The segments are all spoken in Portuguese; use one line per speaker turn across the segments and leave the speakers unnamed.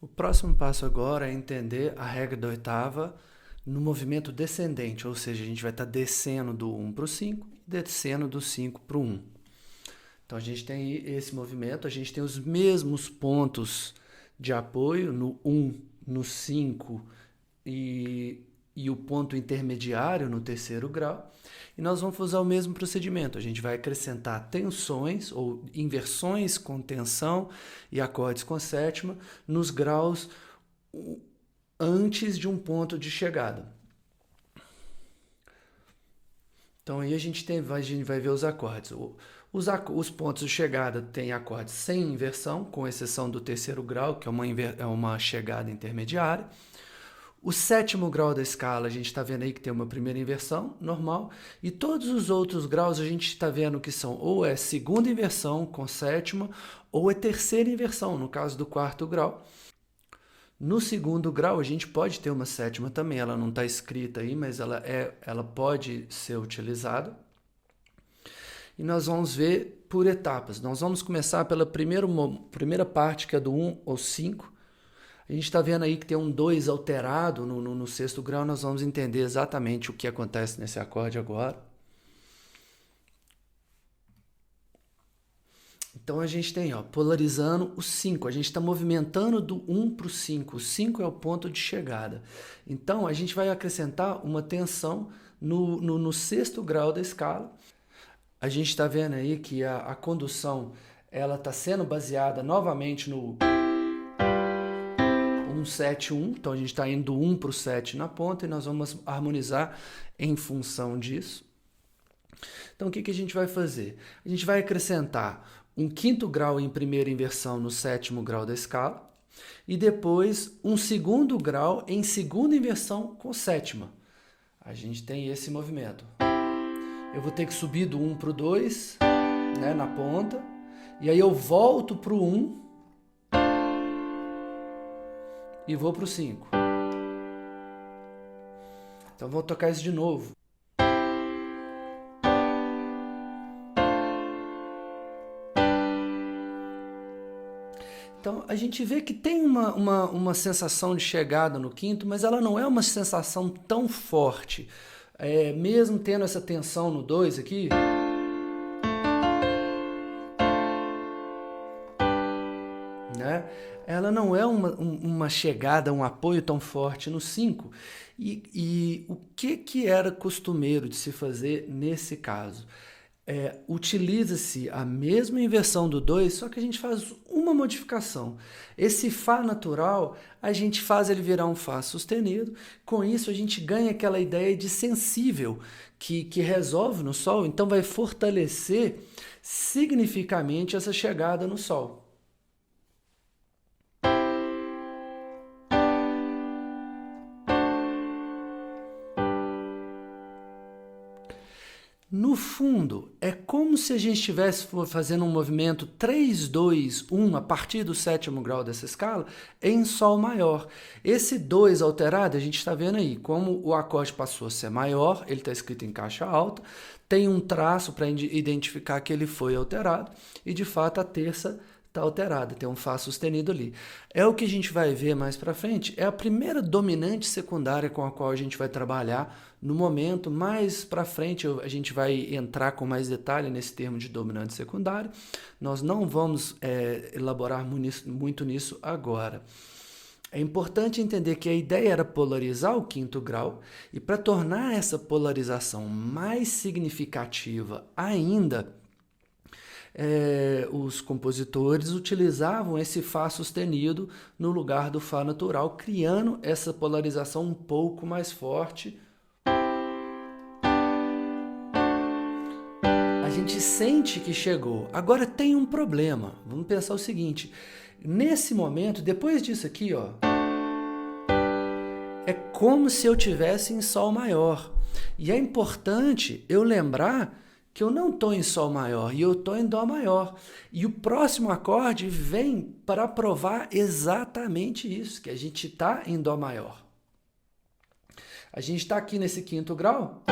O próximo passo agora é entender a regra da oitava no movimento descendente, ou seja, a gente vai estar descendo do 1 para o 5 e descendo do 5 para o 1. Então a gente tem esse movimento, a gente tem os mesmos pontos de apoio no 1, no 5 e o ponto intermediário no terceiro grau. E nós vamos usar o mesmo procedimento. A gente vai acrescentar tensões ou inversões com tensão e acordes com sétima nos graus antes de um ponto de chegada. Então aí a gente vai ver os acordes. Os pontos de chegada têm acordes sem inversão, com exceção do terceiro grau, que é uma chegada intermediária. O sétimo grau da escala, a gente está vendo aí que tem uma primeira inversão normal, e todos os outros graus a gente está vendo que são ou é segunda inversão com sétima, ou é terceira inversão, no caso do quarto grau. No segundo grau, a gente pode ter uma sétima também, ela não está escrita aí, mas ela pode ser utilizada. E nós vamos ver por etapas. Nós vamos começar pela primeira parte, que é do 1 ao 5. A gente está vendo aí que tem um 2 alterado no sexto grau, nós vamos entender exatamente o que acontece nesse acorde agora. Então a gente tem, polarizando o 5, a gente está movimentando do 1 para o 5, o 5 é o ponto de chegada. Então a gente vai acrescentar uma tensão no sexto grau da escala. A gente está vendo aí que a condução ela está sendo baseada novamente no 1, 7, 1, então a gente está indo do 1 para o 7 na ponta e nós vamos harmonizar em função disso. Então o que a gente vai fazer? A gente vai acrescentar um quinto grau em primeira inversão no sétimo grau da escala e depois um segundo grau em segunda inversão com sétima. A gente tem esse movimento. Eu vou ter que subir do 1 para o 2, né, na ponta, e aí eu volto para o 1 e vou para o 5. Então vou tocar isso de novo. Então a gente vê que tem uma sensação de chegada no quinto, mas ela não é uma sensação tão forte. Mesmo tendo essa tensão no 2 aqui, né? Ela não é uma chegada, um apoio tão forte no 5. E o que era costumeiro de se fazer nesse caso? Utiliza-se a mesma inversão do 2, só que a gente faz uma modificação. Esse Fá natural, a gente faz ele virar um Fá sustenido. Com isso, a gente ganha aquela ideia de sensível que resolve no Sol, então vai fortalecer significativamente essa chegada no Sol. No fundo, é como se a gente estivesse fazendo um movimento 3, 2, 1 a partir do sétimo grau dessa escala em Sol maior. Esse 2 alterado, a gente está vendo aí, como o acorde passou a ser maior, ele está escrito em caixa alta, tem um traço para identificar que ele foi alterado, e de fato a terça está alterada, tem um Fá sustenido ali. É o que a gente vai ver mais para frente, é a primeira dominante secundária com a qual a gente vai trabalhar no momento. Mais para frente a gente vai entrar com mais detalhe nesse termo de dominante secundário. Nós não vamos elaborar muito nisso agora. É importante entender que a ideia era polarizar o quinto grau, e para tornar essa polarização mais significativa ainda, os compositores utilizavam esse Fá sustenido no lugar do Fá natural, criando essa polarização um pouco mais forte. A gente sente que chegou. Agora tem um problema. Vamos pensar o seguinte. Nesse momento, depois disso aqui, é como se eu tivesse em Sol maior. E é importante eu lembrar que eu não estou em Sol maior e eu estou em Dó maior. E o próximo acorde vem para provar exatamente isso, que a gente está em Dó maior. A gente está aqui nesse quinto grau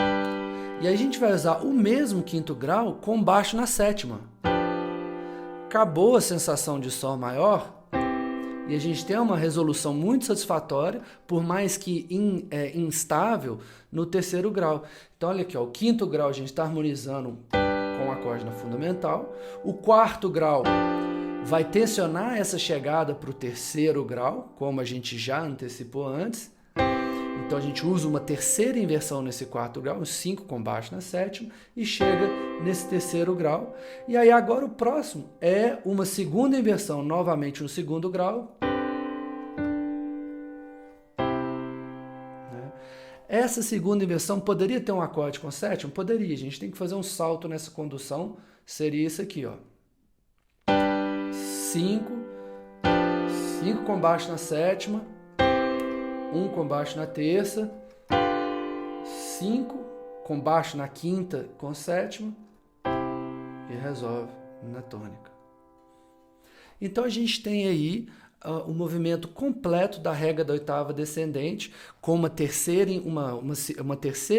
e a gente vai usar o mesmo quinto grau com baixo na sétima. Acabou a sensação de Sol maior e a gente tem uma resolução muito satisfatória, por mais que instável, no terceiro grau. Então olha aqui, ó, o quinto grau a gente está harmonizando com o acorde na fundamental, o quarto grau vai tensionar essa chegada para o terceiro grau, como a gente já antecipou antes. Então a gente usa uma terceira inversão nesse quarto grau, um 5 com baixo na sétima, e chega nesse terceiro grau. E aí agora o próximo é uma segunda inversão, novamente no segundo grau. Essa segunda inversão poderia ter um acorde com sétima? Poderia, a gente tem que fazer um salto nessa condução, seria isso aqui, ó. 5, 5 com baixo na sétima, 1 com baixo na terça, 5 com baixo na quinta com sétima e resolve na tônica. Então a gente tem aí o movimento completo da regra da oitava descendente com uma terceira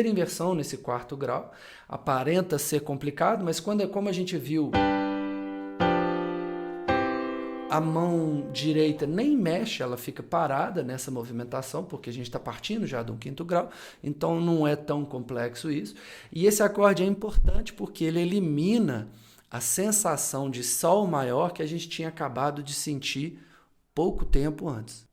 inversão nesse quarto grau. Aparenta ser complicado, mas como a gente viu, a mão direita nem mexe, ela fica parada nessa movimentação, porque a gente está partindo já de um quinto grau, então não é tão complexo isso. E esse acorde é importante porque ele elimina a sensação de sol maior que a gente tinha acabado de sentir pouco tempo antes.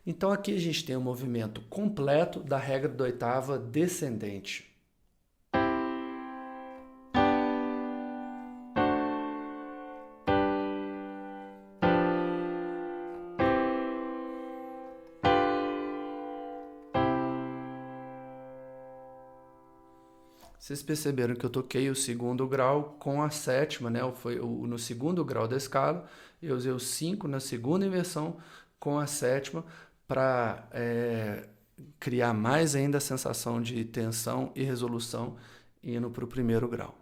Então aqui a gente tem um movimento completo da regra da oitava descendente. Vocês perceberam que eu toquei o segundo grau com a sétima, né? No segundo grau da escala, eu usei o 5 na segunda inversão com a sétima para criar mais ainda a sensação de tensão e resolução indo para o primeiro grau.